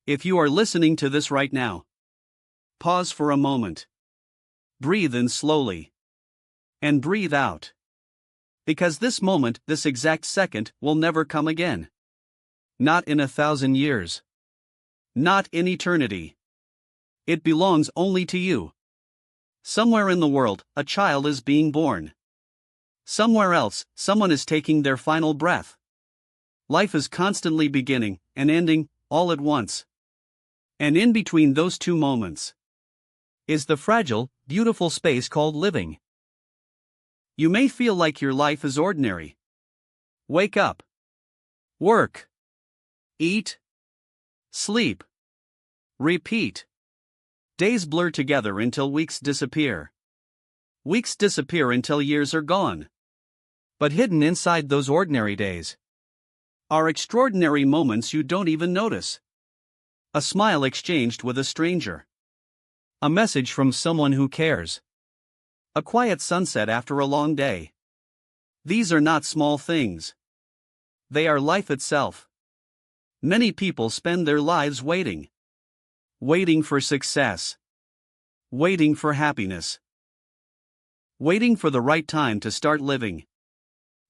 If you are listening to this right now, pause for a moment. Breathe in slowly. And breathe out. Because this moment, this exact second, will never come again. Not in 1,000 years. Not in eternity. It belongs only to you. Somewhere in the world, a child is being born. Somewhere else, someone is taking their final breath. Life is constantly beginning and ending, all at once. And in between those two moments is the fragile, beautiful space called living. You may feel like your life is ordinary. Wake up. Work. Eat. Sleep. Repeat. Days blur together until weeks disappear. Weeks disappear until years are gone. But hidden inside those ordinary days are extraordinary moments you don't even notice. A smile exchanged with a stranger. A message from someone who cares. A quiet sunset after a long day. These are not small things. They are life itself. Many people spend their lives waiting. Waiting for success. Waiting for happiness. Waiting for the right time to start living.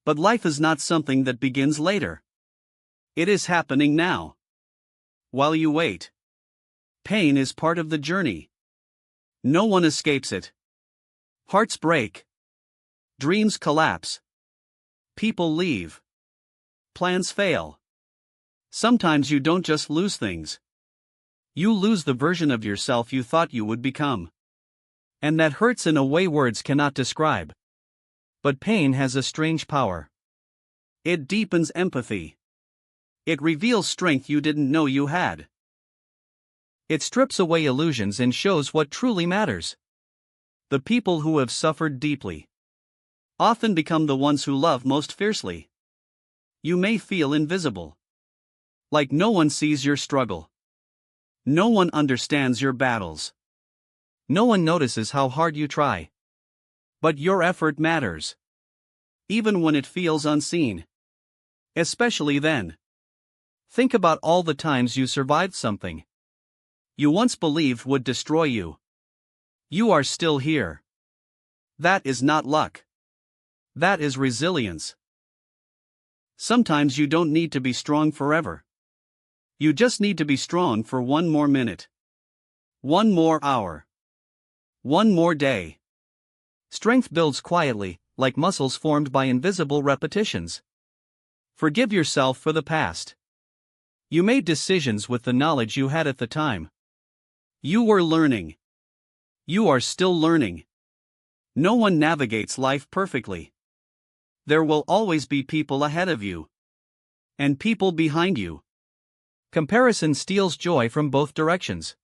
But life is not something that begins later. It is happening now. While you wait. Pain is part of the journey. No one escapes it. Hearts break. Dreams collapse. People leave. Plans fail. Sometimes you don't just lose things. You lose the version of yourself you thought you would become. And that hurts in a way words cannot describe. But pain has a strange power. It deepens empathy. It reveals strength you didn't know you had. It strips away illusions and shows what truly matters. The people who have suffered deeply often become the ones who love most fiercely. You may feel invisible. Like no one sees your struggle. No one understands your battles. No one notices how hard you try. But your effort matters. Even when it feels unseen. Especially then. Think about all the times you survived something you once believed would destroy you. You are still here. That is not luck. That is resilience. Sometimes you don't need to be strong forever. You just need to be strong for one more minute. One more hour. One more day. Strength builds quietly, like muscles formed by invisible repetitions. Forgive yourself for the past. You made decisions with the knowledge you had at the time. You were learning. You are still learning. No one navigates life perfectly. There will always be people ahead of you. And people behind you. Comparison steals joy from both directions.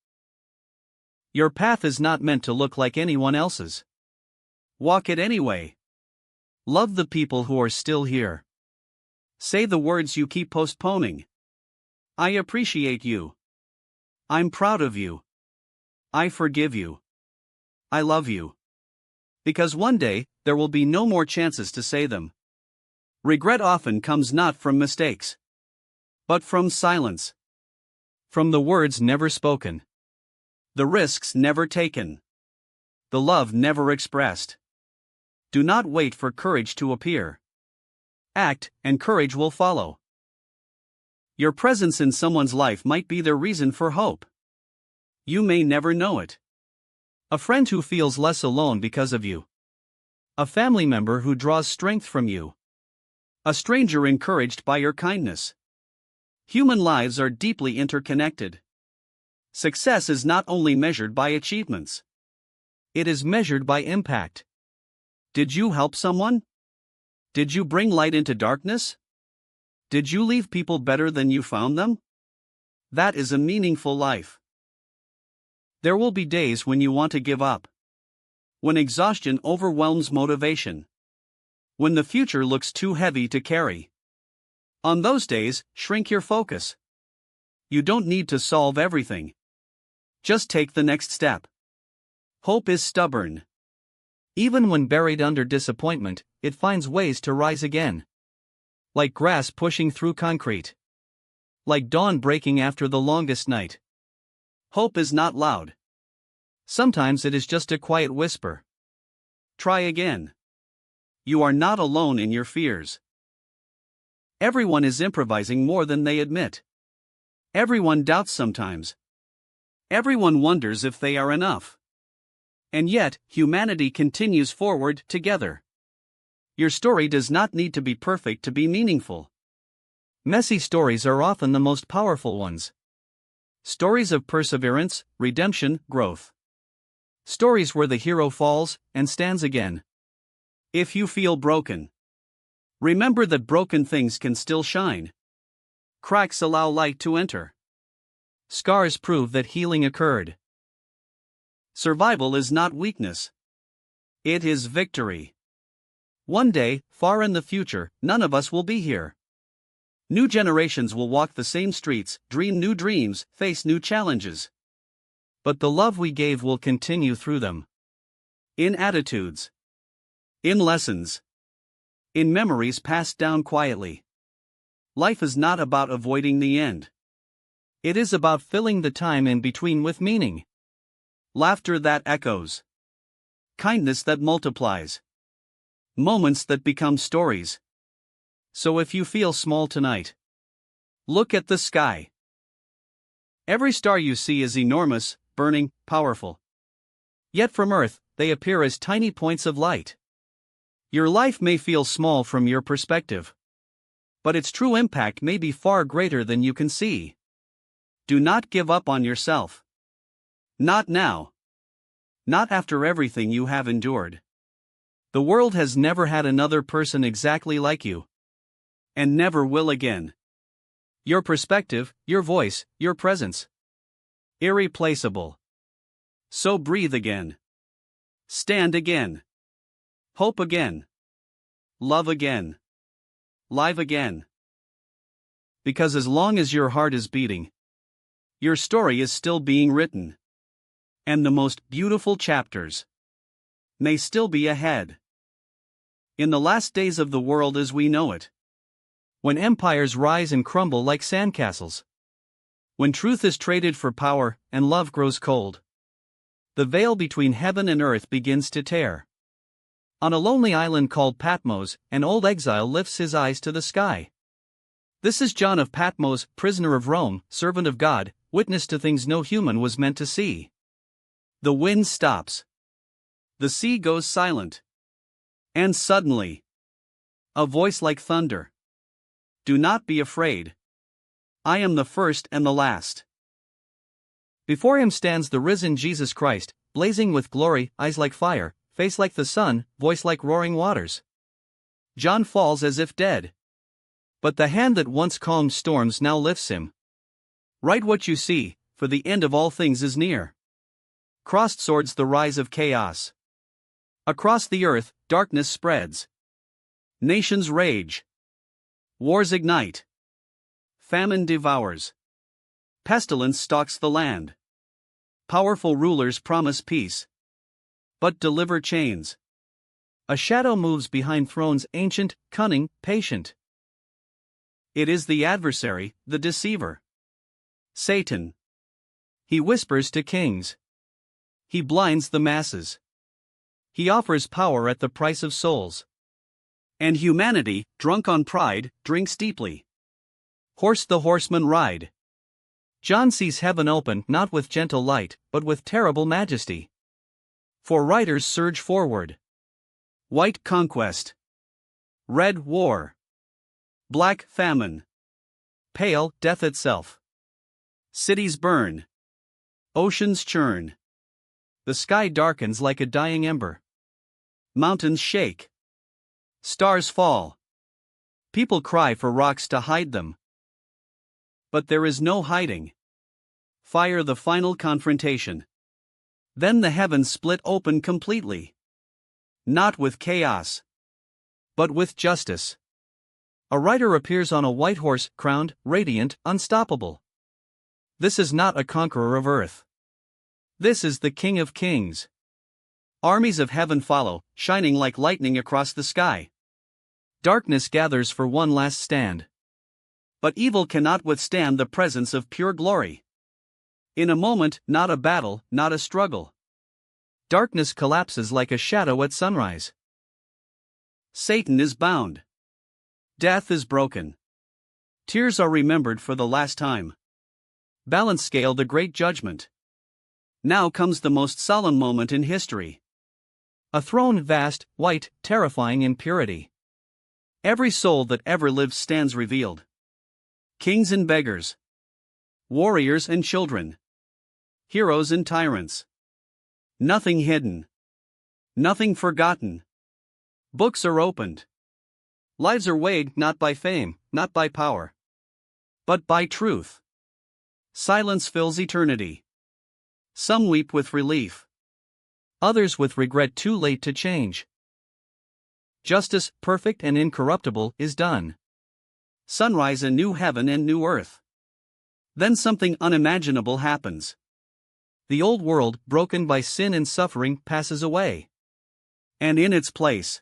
Your path is not meant to look like anyone else's. Walk it anyway. Love the people who are still here. Say the words you keep postponing. I appreciate you. I'm proud of you. I forgive you. I love you. Because one day, there will be no more chances to say them. Regret often comes not from mistakes, but from silence. From the words never spoken. The risks never taken. The love never expressed. Do not wait for courage to appear. Act, and courage will follow. Your presence in someone's life might be their reason for hope. You may never know it. A friend who feels less alone because of you. A family member who draws strength from you. A stranger encouraged by your kindness. Human lives are deeply interconnected. Success is not only measured by achievements. It is measured by impact. Did you help someone? Did you bring light into darkness? Did you leave people better than you found them? That is a meaningful life. There will be days when you want to give up. When exhaustion overwhelms motivation. When the future looks too heavy to carry. On those days, shrink your focus. You don't need to solve everything. Just take the next step. Hope is stubborn. Even when buried under disappointment, it finds ways to rise again. Like grass pushing through concrete. Like dawn breaking after the longest night. Hope is not loud. Sometimes it is just a quiet whisper. Try again. You are not alone in your fears. Everyone is improvising more than they admit. Everyone doubts sometimes. Everyone wonders if they are enough. And yet, humanity continues forward together. Your story does not need to be perfect to be meaningful. Messy stories are often the most powerful ones. Stories of perseverance, redemption, growth. Stories where the hero falls and stands again. If you feel broken, remember that broken things can still shine. Cracks allow light to enter. Scars prove that healing occurred. Survival is not weakness. It is victory. One day, far in the future, none of us will be here. New generations will walk the same streets, dream new dreams, face new challenges. But the love we gave will continue through them. In attitudes. In lessons. In memories passed down quietly. Life is not about avoiding the end. It is about filling the time in between with meaning. Laughter that echoes. Kindness that multiplies. Moments that become stories. So if you feel small tonight, look at the sky. Every star you see is enormous, burning, powerful. Yet from Earth, they appear as tiny points of light. Your life may feel small from your perspective, but its true impact may be far greater than you can see. Do not give up on yourself. Not now. Not after everything you have endured. The world has never had another person exactly like you. And never will again. Your perspective, your voice, your presence. Irreplaceable. So breathe again. Stand again. Hope again. Love again. Live again. Because as long as your heart is beating, your story is still being written. And the most beautiful chapters may still be ahead. In the last days of the world as we know it, when empires rise and crumble like sandcastles, when truth is traded for power and love grows cold, the veil between heaven and earth begins to tear. On a lonely island called Patmos, an old exile lifts his eyes to the sky. This is John of Patmos, prisoner of Rome, servant of God, witness to things no human was meant to see. The wind stops. The sea goes silent. And suddenly, a voice like thunder. Do not be afraid. I am the first and the last. Before him stands the risen Jesus Christ, blazing with glory, eyes like fire, face like the sun, voice like roaring waters. John falls as if dead. But the hand that once calmed storms now lifts him. Write what you see, for the end of all things is near. Crossed swords the rise of chaos. Across the earth, darkness spreads. Nations rage. Wars ignite. Famine devours. Pestilence stalks the land. Powerful rulers promise peace, but deliver chains. A shadow moves behind thrones, ancient, cunning, patient. It is the adversary, the deceiver. Satan. He whispers to kings. He blinds the masses. He offers power at the price of souls. And humanity, drunk on pride, drinks deeply. Horse the horsemen ride. John sees heaven open not with gentle light, but with terrible majesty. For riders surge forward. White conquest. Red war. Black famine. Pale death itself. Cities burn. Oceans churn. The sky darkens like a dying ember. Mountains shake. Stars fall. People cry for rocks to hide them. But there is no hiding. Fire the final confrontation. Then the heavens split open completely. Not with chaos, but with justice. A rider appears on a white horse, crowned, radiant, unstoppable. This is not a conqueror of earth. This is the King of Kings. Armies of heaven follow, shining like lightning across the sky. Darkness gathers for one last stand. But evil cannot withstand the presence of pure glory. In a moment, not a battle, not a struggle. Darkness collapses like a shadow at sunrise. Satan is bound. Death is broken. Tears are remembered for the last time. Balance scale the great judgment. Now comes the most solemn moment in history. A throne vast, white, terrifying in purity. Every soul that ever lived stands revealed. Kings and beggars. Warriors and children. Heroes and tyrants. Nothing hidden. Nothing forgotten. Books are opened. Lives are weighed not by fame, not by power, but by truth. Silence fills eternity. Some weep with relief. Others with regret too late to change. Justice, perfect and incorruptible, is done. Sunrise, a new heaven and new earth. Then something unimaginable happens. The old world, broken by sin and suffering, passes away. And in its place,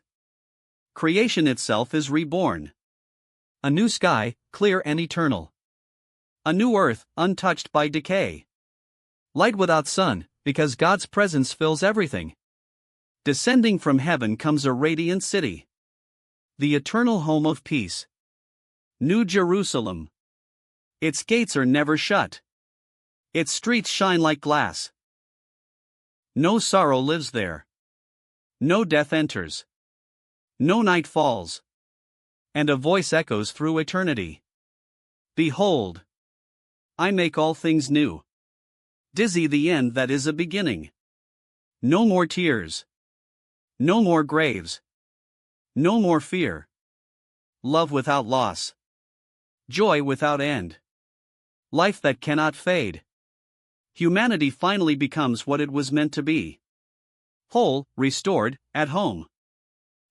creation itself is reborn. A new sky, clear and eternal. A new earth, untouched by decay. Light without sun, because God's presence fills everything. Descending from heaven comes a radiant city. The eternal home of peace. New Jerusalem. Its gates are never shut. Its streets shine like glass. No sorrow lives there. No death enters. No night falls. And a voice echoes through eternity. Behold, I make all things new. Dizzy the end that is a beginning. No more tears. No more graves. No more fear. Love without loss. Joy without end. Life that cannot fade. Humanity finally becomes what it was meant to be. Whole, restored, at home.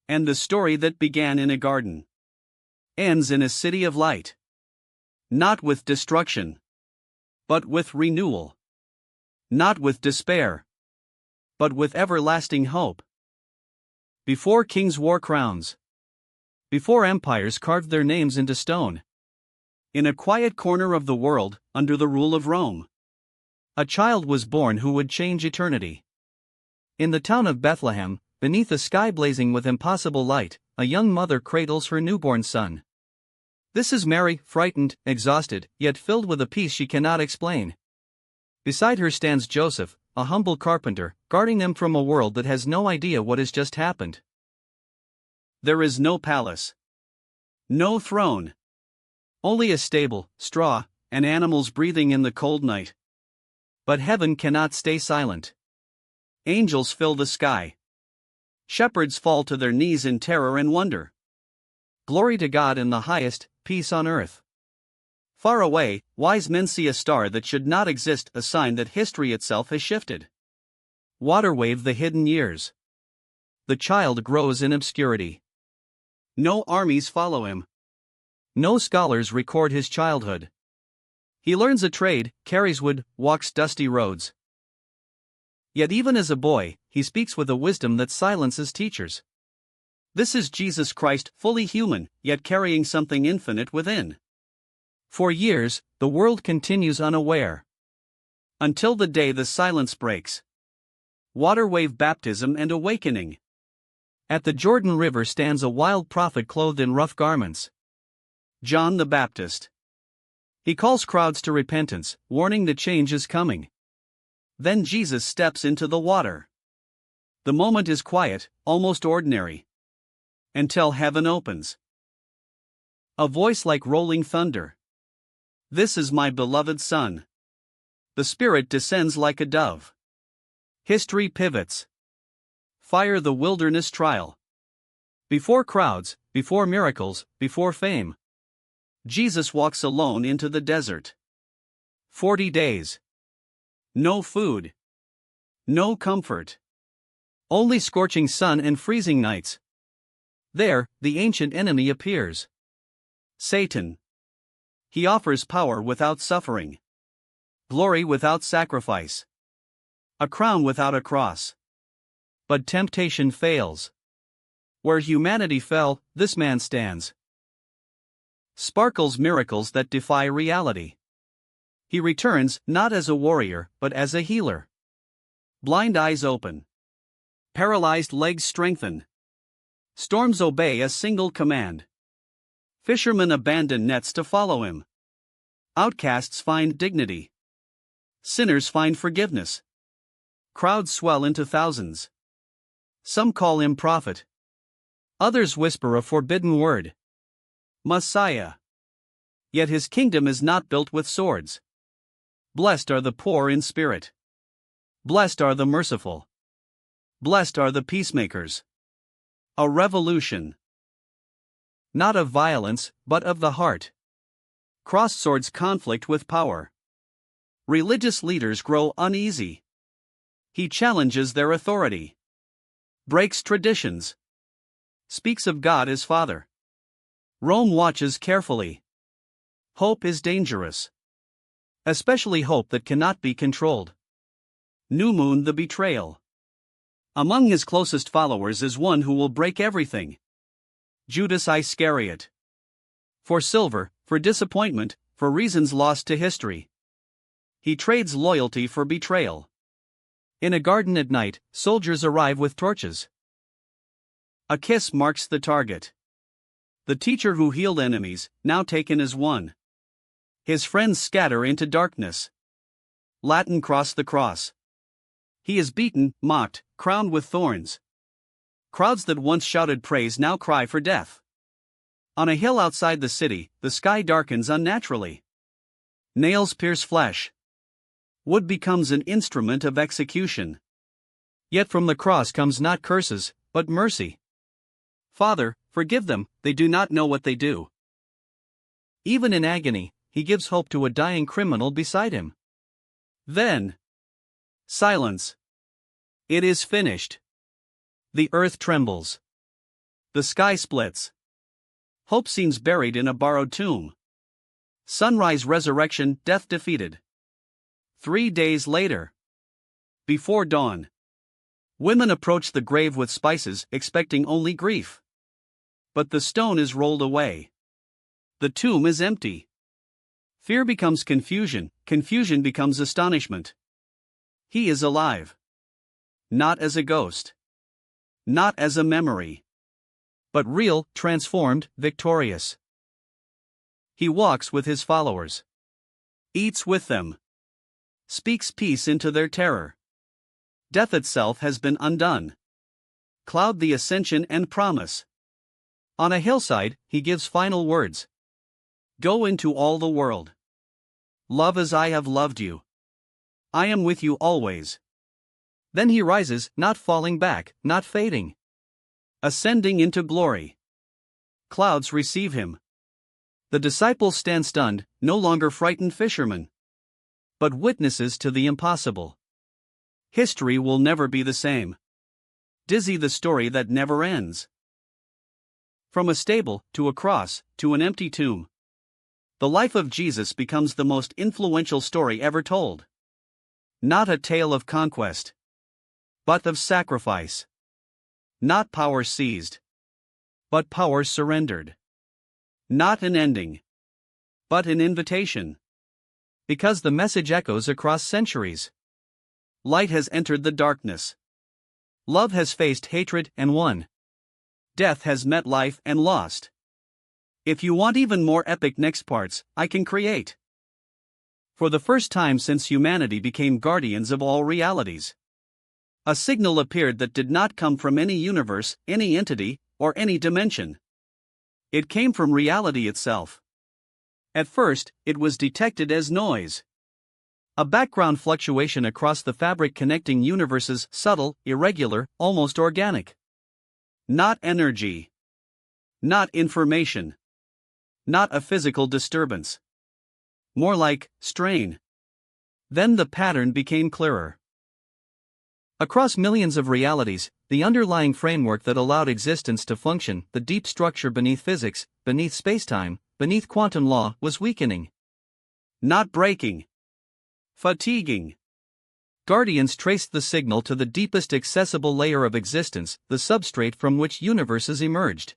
And the story that began in a garden ends in a city of light. Not with destruction, but with renewal. Not with despair, but with everlasting hope. Before kings wore crowns. Before empires carved their names into stone. In a quiet corner of the world, under the rule of Rome, a child was born who would change eternity. In the town of Bethlehem, beneath a sky blazing with impossible light, a young mother cradles her newborn son. This is Mary, frightened, exhausted, yet filled with a peace she cannot explain. Beside her stands Joseph, a humble carpenter, guarding them from a world that has no idea what has just happened. There is no palace. No throne. Only a stable, straw, and animals breathing in the cold night. But heaven cannot stay silent. Angels fill the sky. Shepherds fall to their knees in terror and wonder. Glory to God in the highest, peace on earth. Far away, wise men see a star that should not exist, a sign that history itself has shifted. Water wave the hidden years. The child grows in obscurity. No armies follow him. No scholars record his childhood. He learns a trade, carries wood, walks dusty roads. Yet even as a boy, he speaks with a wisdom that silences teachers. This is Jesus Christ, fully human, yet carrying something infinite within. For years, the world continues unaware. Until the day the silence breaks. Water wave baptism and awakening. At the Jordan River stands a wild prophet clothed in rough garments. John the Baptist. He calls crowds to repentance, warning that change is coming. Then Jesus steps into the water. The moment is quiet, almost ordinary. Until heaven opens. A voice like rolling thunder. This is my beloved Son. The Spirit descends like a dove. History pivots. Fire the wilderness trial. Before crowds, before miracles, before fame. Jesus walks alone into the desert. 40 days. No food. No comfort. Only scorching sun and freezing nights. There, the ancient enemy appears. Satan. He offers power without suffering. Glory without sacrifice. A crown without a cross. But temptation fails. Where humanity fell, this man stands. Sparkles miracles that defy reality. He returns not as a warrior but as a healer. Blind eyes open. Paralyzed legs strengthen. Storms obey a single command. Fishermen abandon nets to follow him. Outcasts find dignity. Sinners find forgiveness. Crowds swell into thousands. Some call him prophet. Others whisper a forbidden word. Messiah. Yet his kingdom is not built with swords. Blessed are the poor in spirit. Blessed are the merciful. Blessed are the peacemakers. A revolution. Not of violence, but of the heart. Crossed swords conflict with power. Religious leaders grow uneasy. He challenges their authority. Breaks traditions. Speaks of God as Father. Rome watches carefully. Hope is dangerous. Especially hope that cannot be controlled. New Moon the betrayal. Among his closest followers is one who will break everything. Judas Iscariot. For silver, for disappointment, for reasons lost to history. He trades loyalty for betrayal. In a garden at night, soldiers arrive with torches. A kiss marks the target. The teacher who healed enemies, now taken as one. His friends scatter into darkness. Latin cross the cross. He is beaten, mocked, crowned with thorns. Crowds that once shouted praise now cry for death. On a hill outside the city, the sky darkens unnaturally. Nails pierce flesh. Wood becomes an instrument of execution. Yet from the cross comes not curses, but mercy. Father, forgive them, they do not know what they do. Even in agony, he gives hope to a dying criminal beside him. Then, silence. It is finished. The earth trembles. The sky splits. Hope seems buried in a borrowed tomb. Sunrise, resurrection, death defeated. 3 days later. Before dawn. Women approach the grave with spices, expecting only grief. But the stone is rolled away. The tomb is empty. Fear becomes confusion, confusion becomes astonishment. He is alive. Not as a ghost. Not as a memory. But real, transformed, victorious. He walks with his followers. Eats with them. Speaks peace into their terror. Death itself has been undone. Cloud the ascension and promise. On a hillside, he gives final words. Go into all the world. Love as I have loved you. I am with you always. Then he rises, not falling back, not fading. Ascending into glory. Clouds receive him. The disciples stand stunned, no longer frightened fishermen, but witnesses to the impossible. History will never be the same. Dizzy the story that never ends. From a stable, to a cross, to an empty tomb. The life of Jesus becomes the most influential story ever told. Not a tale of conquest, but of sacrifice. Not power seized, but power surrendered. Not an ending, but an invitation. Because the message echoes across centuries. Light has entered the darkness. Love has faced hatred and won. Death has met life and lost. If you want even more epic next parts, I can create. For the first time since humanity became guardians of all realities. A signal appeared that did not come from any universe, any entity, or any dimension. It came from reality itself. At first, it was detected as noise. A background fluctuation across the fabric connecting universes, subtle, irregular, almost organic. Not energy. Not information. Not a physical disturbance. More like strain. Then the pattern became clearer. Across millions of realities, the underlying framework that allowed existence to function, the deep structure beneath physics, beneath spacetime, beneath quantum law, was weakening. Not breaking. Fatiguing. Guardians traced the signal to the deepest accessible layer of existence, the substrate from which universes emerged.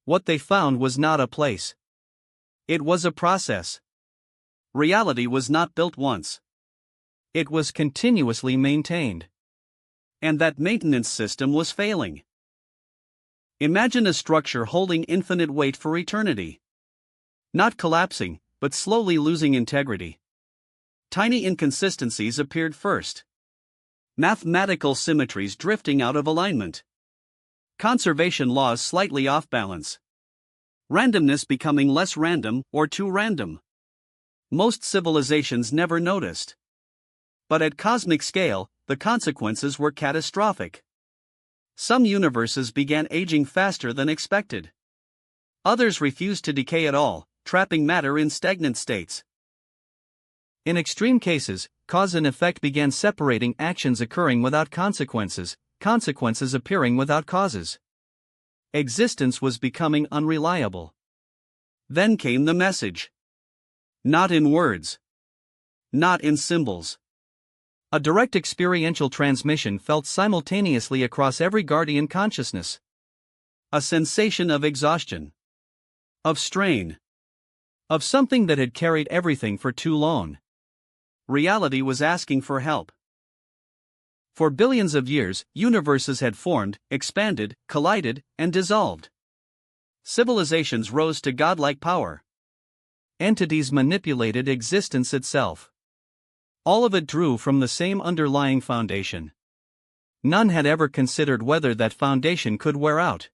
What they found was not a place. It was a process. Reality was not built once. It was continuously maintained. And that maintenance system was failing. Imagine a structure holding infinite weight for eternity. Not collapsing, but slowly losing integrity. Tiny inconsistencies appeared first. Mathematical symmetries drifting out of alignment. Conservation laws slightly off balance. Randomness becoming less random or too random. Most civilizations never noticed. But at cosmic scale, the consequences were catastrophic. Some universes began aging faster than expected. Others refused to decay at all, trapping matter in stagnant states. In extreme cases, cause and effect began separating, actions occurring without consequences, consequences appearing without causes. Existence was becoming unreliable. Then came the message. Not in words. Not in symbols. A direct experiential transmission felt simultaneously across every guardian consciousness. A sensation of exhaustion. Of strain. Of something that had carried everything for too long. Reality was asking for help. For billions of years, universes had formed, expanded, collided, and dissolved. Civilizations rose to godlike power. Entities manipulated existence itself. All of it drew from the same underlying foundation. None had ever considered whether that foundation could wear out.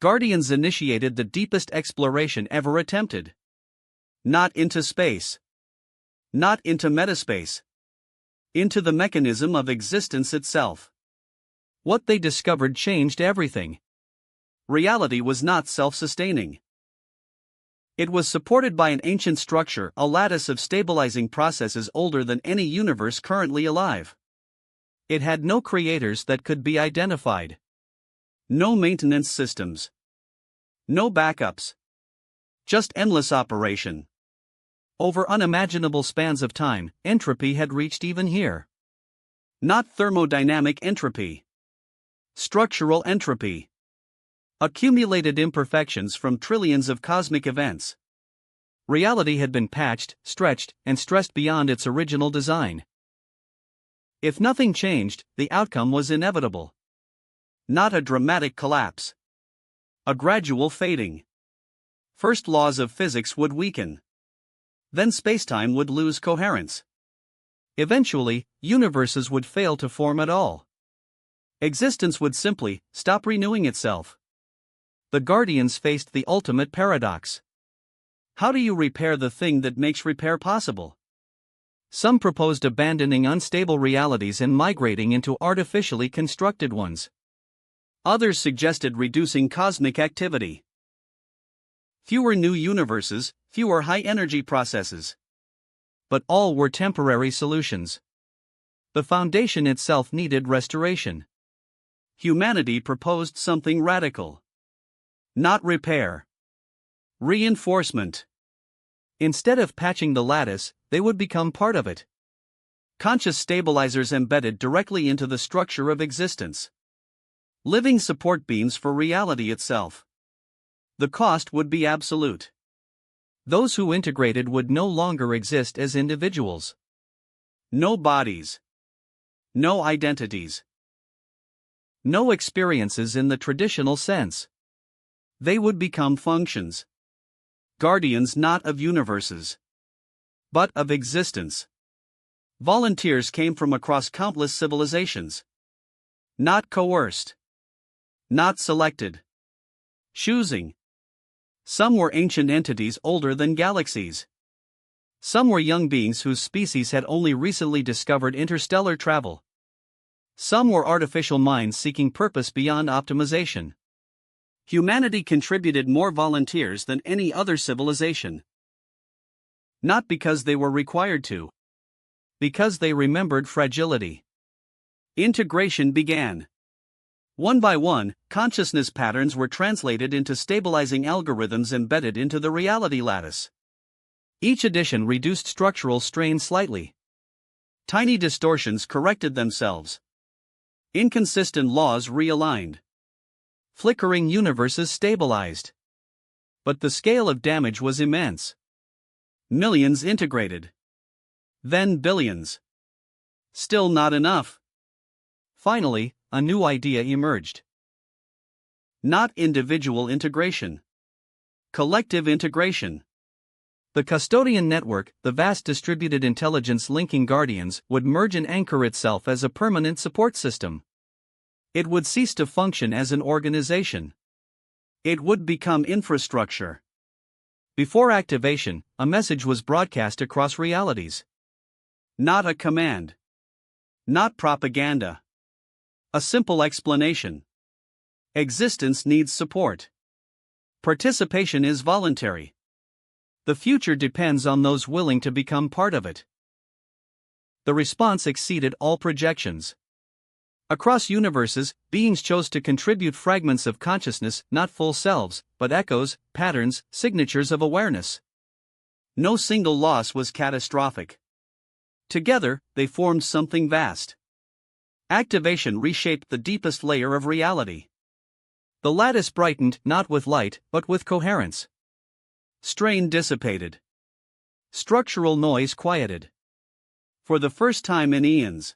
Guardians initiated the deepest exploration ever attempted. Not into space. Not into metaspace. Into the mechanism of existence itself. What they discovered changed everything. Reality was not self-sustaining. It was supported by an ancient structure, a lattice of stabilizing processes older than any universe currently alive. It had no creators that could be identified. No maintenance systems. No backups. Just endless operation. Over unimaginable spans of time, entropy had reached even here. Not thermodynamic entropy. Structural entropy. Accumulated imperfections from trillions of cosmic events. Reality had been patched, stretched, and stressed beyond its original design. If nothing changed, the outcome was inevitable. Not a dramatic collapse. A gradual fading. First, laws of physics would weaken. Then spacetime would lose coherence. Eventually, universes would fail to form at all. Existence would simply stop renewing itself. The Guardians faced the ultimate paradox. How do you repair the thing that makes repair possible? Some proposed abandoning unstable realities and migrating into artificially constructed ones. Others suggested reducing cosmic activity. Fewer new universes, fewer high-energy processes. But all were temporary solutions. The foundation itself needed restoration. Humanity proposed something radical. Not repair. Reinforcement. Instead of patching the lattice, they would become part of it. Conscious stabilizers embedded directly into the structure of existence. Living support beams for reality itself. The cost would be absolute. Those who integrated would no longer exist as individuals. No bodies. No identities. No experiences in the traditional sense. They would become functions. Guardians not of universes, but of existence. Volunteers came from across countless civilizations. Not coerced. Not selected. Choosing. Some were ancient entities older than galaxies. Some were young beings whose species had only recently discovered interstellar travel. Some were artificial minds seeking purpose beyond optimization. Humanity contributed more volunteers than any other civilization. Not because they were required to. Because they remembered fragility. Integration began. One by one, consciousness patterns were translated into stabilizing algorithms embedded into the reality lattice. Each addition reduced structural strain slightly. Tiny distortions corrected themselves. Inconsistent laws realigned. Flickering universes stabilized. But the scale of damage was immense. Millions integrated. Then billions. Still not enough. Finally, a new idea emerged. Not individual integration. Collective integration. The custodian network, the vast distributed intelligence linking guardians, would merge and anchor itself as a permanent support system. It would cease to function as an organization. It would become infrastructure. Before activation, a message was broadcast across realities. Not a command. Not propaganda. A simple explanation. Existence needs support. Participation is voluntary. The future depends on those willing to become part of it. The response exceeded all projections. Across universes, beings chose to contribute fragments of consciousness, not full selves, but echoes, patterns, signatures of awareness. No single loss was catastrophic. Together, they formed something vast. Activation reshaped the deepest layer of reality. The lattice brightened not with light, but with coherence. Strain dissipated. Structural noise quieted. For the first time in eons,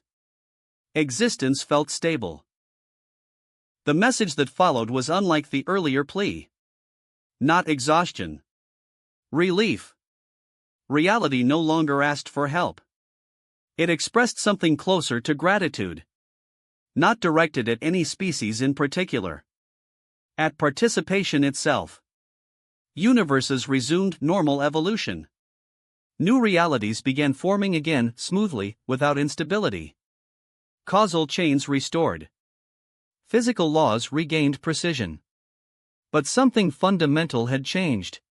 existence felt stable. The message that followed was unlike the earlier plea. Not exhaustion. Relief. Reality no longer asked for help. It expressed something closer to gratitude. Not directed at any species in particular. At participation itself. Universes resumed normal evolution. New realities began forming again, smoothly, without instability. Causal chains restored. Physical laws regained precision. But something fundamental had changed.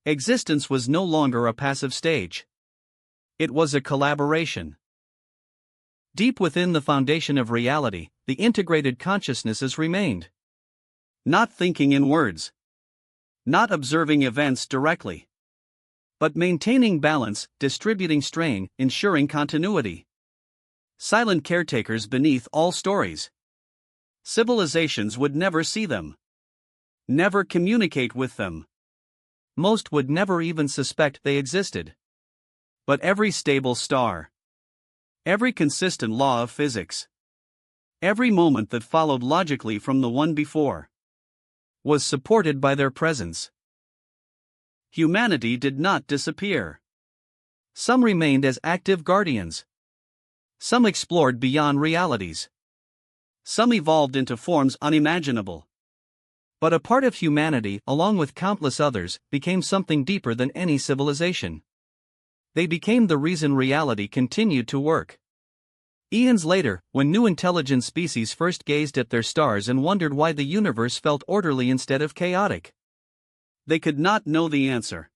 Existence was no longer a passive stage. It was a collaboration. Deep within the foundation of reality, the integrated consciousnesses remained. Not thinking in words. Not observing events directly. But maintaining balance, distributing strain, ensuring continuity. Silent caretakers beneath all stories. Civilizations would never see them. Never communicate with them. Most would never even suspect they existed. But every stable star. Every consistent law of physics. Every moment that followed logically from the one before. Was supported by their presence. Humanity did not disappear. Some remained as active guardians. Some explored beyond realities. Some evolved into forms unimaginable. But a part of humanity, along with countless others, became something deeper than any civilization. They became the reason reality continued to work. Eons later, when new intelligent species first gazed at their stars and wondered why the universe felt orderly instead of chaotic, they could not know the answer.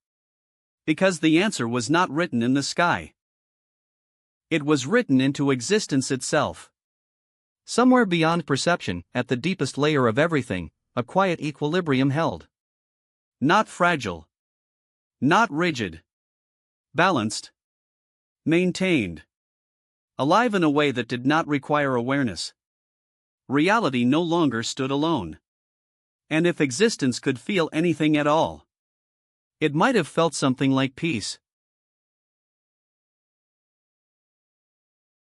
Because the answer was not written in the sky. It was written into existence itself. Somewhere beyond perception, at the deepest layer of everything, a quiet equilibrium held. Not fragile. Not rigid. Balanced. Maintained. Alive in a way that did not require awareness. Reality no longer stood alone. And if existence could feel anything at all, it might have felt something like peace.